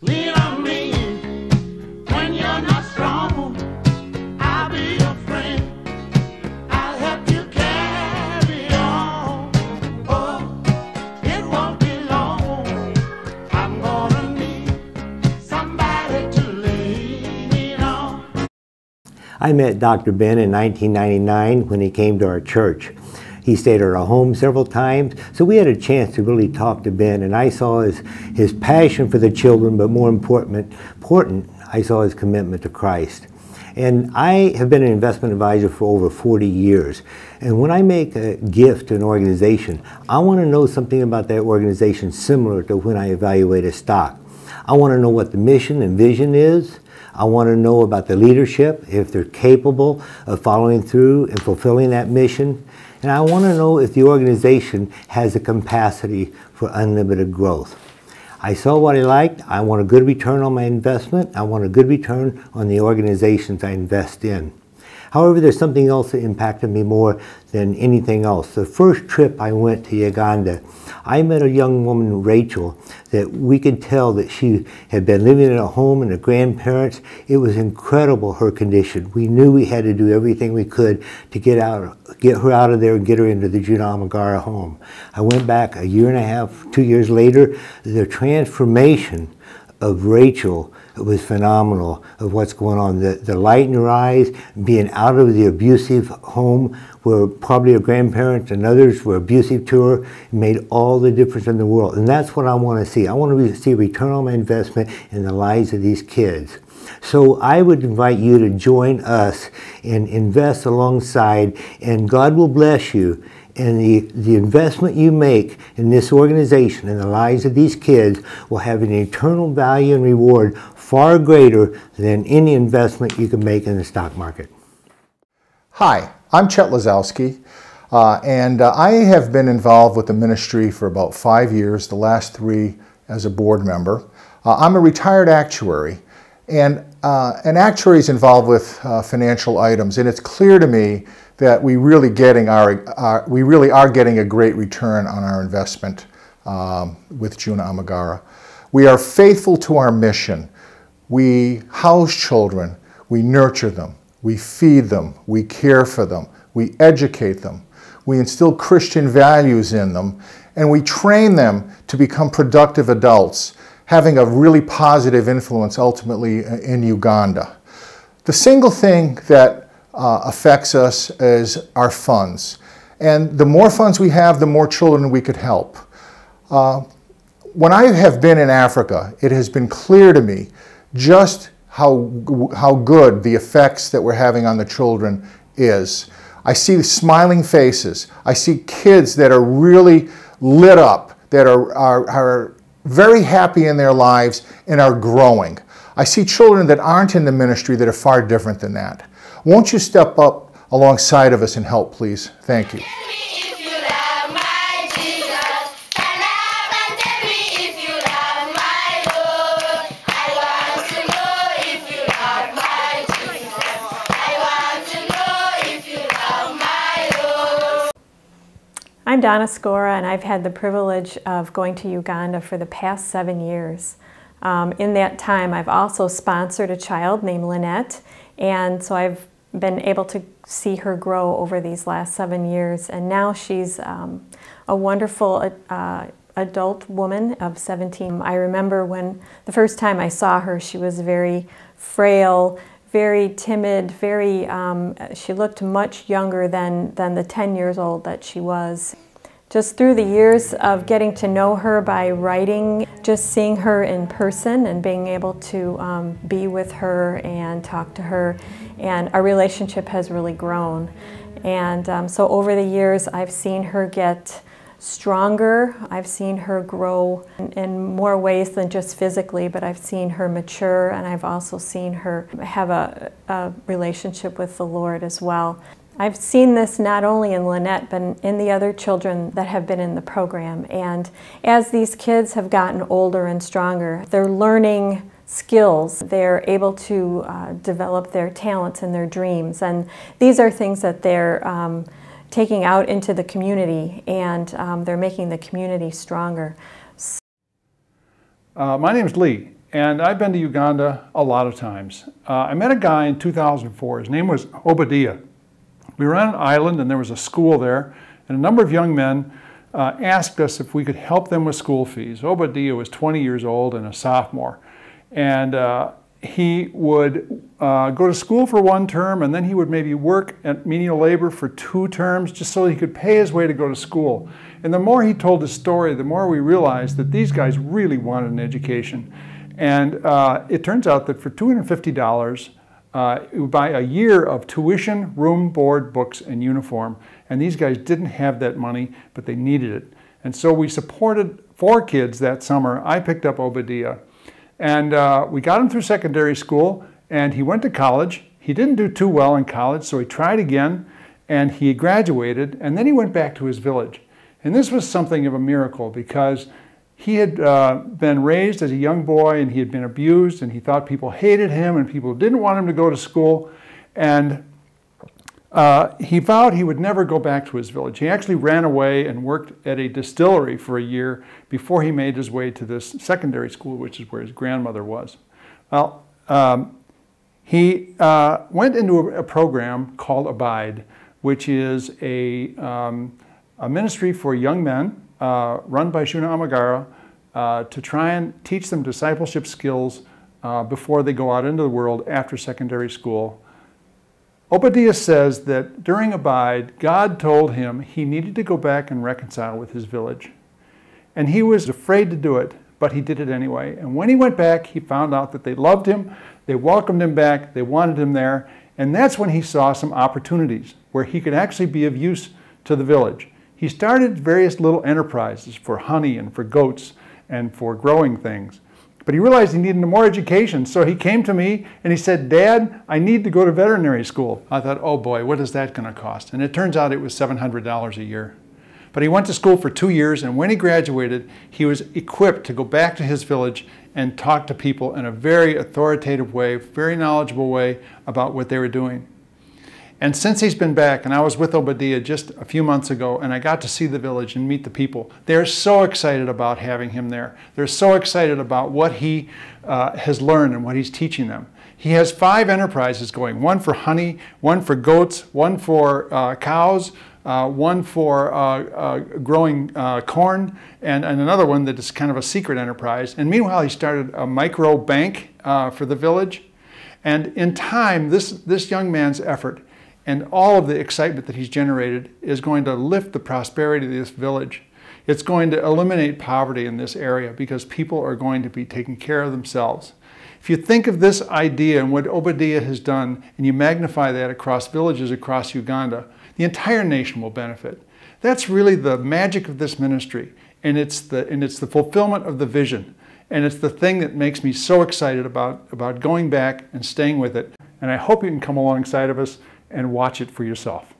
Lean on me when you're not strong. I'll be your friend. I'll help you carry on. Oh, it won't be long. I'm gonna need somebody to lean on. I met Dr. Ben in 1999 when he came to our church. He stayed at our home several times, so we had a chance to really talk to Ben, and I saw his passion for the children, but more important, I saw his commitment to Christ. And I have been an investment advisor for over 40 years. And when I make a gift to an organization, I want to know something about that organization similar to when I evaluate a stock. I want to know what the mission and vision is. I want to know about the leadership, if they're capable of following through and fulfilling that mission. And I want to know if the organization has the capacity for unlimited growth. I saw what I liked. I want a good return on my investment. I want a good return on the organizations I invest in. However, there's something else that impacted me more than anything else. The first trip I went to Uganda, I met a young woman, Rachel, that we could tell that she had been living in a home and her grandparents. It was incredible, her condition. We knew we had to do everything we could to get her out of there and get her into the Juna Amagara home. I went back a year and a half, 2 years later. The transformation of Rachel, it was phenomenal of what's going on. The light in her eyes, being out of the abusive home where probably her grandparents and others were abusive to her, made all the difference in the world. And that's what I want to see. I want to see a return on my investment in the lives of these kids. So I would invite you to join us and invest alongside, and God will bless you. And the investment you make in this organization and the lives of these kids will have an eternal value and reward far greater than any investment you can make in the stock market. Hi, I'm Chet Lazowski, and I have been involved with the ministry for about 5 years, the last 3 as a board member. I'm a retired actuary, and an actuary is involved with financial items, and it's clear to me that we really are getting a great return on our investment with Juna Amagara. We are faithful to our mission. We house children, we nurture them, we feed them, we care for them, we educate them, we instill Christian values in them, and we train them to become productive adults, having a really positive influence ultimately in Uganda. The single thing that affects us is our funds. And the more funds we have, the more children we could help. When I have been in Africa, it has been clear to me just how good the effects that we're having on the children is. I see smiling faces. I see kids that are really lit up, that are very happy in their lives and are growing. I see children that aren't in the ministry that are far different than that. Won't you step up alongside of us and help, please? Thank you. I'm Donna Scora, and I've had the privilege of going to Uganda for the past 7 years. In that time, I've also sponsored a child named Lynette, and so I've been able to see her grow over these last 7 years, and now she's a wonderful adult woman of 17. I remember when the first time I saw her, she was very frail, very timid, she looked much younger than the 10 years old that she was. Just through the years of getting to know her by writing, just seeing her in person and being able to be with her and talk to her, and our relationship has really grown. And so over the years, I've seen her get stronger. I've seen her grow in more ways than just physically, but I've seen her mature, and I've also seen her have a relationship with the Lord as well. I've seen this not only in Lynette, but in the other children that have been in the program. And as these kids have gotten older and stronger, they're learning skills. They're able to develop their talents and their dreams. And these are things that they're taking out into the community, and they're making the community stronger. My name's Lee, and I've been to Uganda a lot of times. I met a guy in 2004. His name was Obadiah. We were on an island and there was a school there, and a number of young men asked us if we could help them with school fees. Obadiah was 20 years old and a sophomore, and he would go to school for one term, and then he would maybe work at menial labor for 2 terms just so he could pay his way to go to school. And the more he told his story, the more we realized that these guys really wanted an education. And it turns out that for $250, it would buy a year of tuition, room, board, books, and uniform. And these guys didn't have that money, but they needed it. And so we supported 4 kids that summer. I picked up Obadiah. And we got him through secondary school, and he went to college. He didn't do too well in college, so he tried again, and he graduated, and then he went back to his village. And this was something of a miracle, because he had been raised as a young boy, and he had been abused, and he thought people hated him, and people didn't want him to go to school. And he vowed he would never go back to his village. He actually ran away and worked at a distillery for a year before he made his way to this secondary school, which is where his grandmother was. Well, he went into a program called Abide, which is a ministry for young men run by Juna Amagara to try and teach them discipleship skills before they go out into the world after secondary school. Obadiah says that during Abide, God told him he needed to go back and reconcile with his village. And he was afraid to do it, but he did it anyway. And when he went back, he found out that they loved him, they welcomed him back, they wanted him there, and that's when he saw some opportunities where he could actually be of use to the village. He started various little enterprises for honey and for goats and for growing things. But he realized he needed more education, so he came to me and he said, "Dad, I need to go to veterinary school." I thought, oh boy, what is that going to cost? And it turns out it was $700 a year. But he went to school for 2 years, and when he graduated, he was equipped to go back to his village and talk to people in a very authoritative way, very knowledgeable way about what they were doing. And since he's been back, and I was with Obadiah just a few months ago, and I got to see the village and meet the people, they're so excited about having him there. They're so excited about what he has learned and what he's teaching them. He has 5 enterprises going, one for honey, one for goats, one for cows, one for growing corn, and another one that is kind of a secret enterprise. And meanwhile, he started a micro bank for the village. And in time, this young man's effort and all of the excitement that he's generated is going to lift the prosperity of this village. It's going to eliminate poverty in this area because people are going to be taking care of themselves. If you think of this idea and what Obadiah has done, and you magnify that across villages across Uganda, the entire nation will benefit. That's really the magic of this ministry, and it's the fulfillment of the vision. And it's the thing that makes me so excited about going back and staying with it. And I hope you can come alongside of us and watch it for yourself.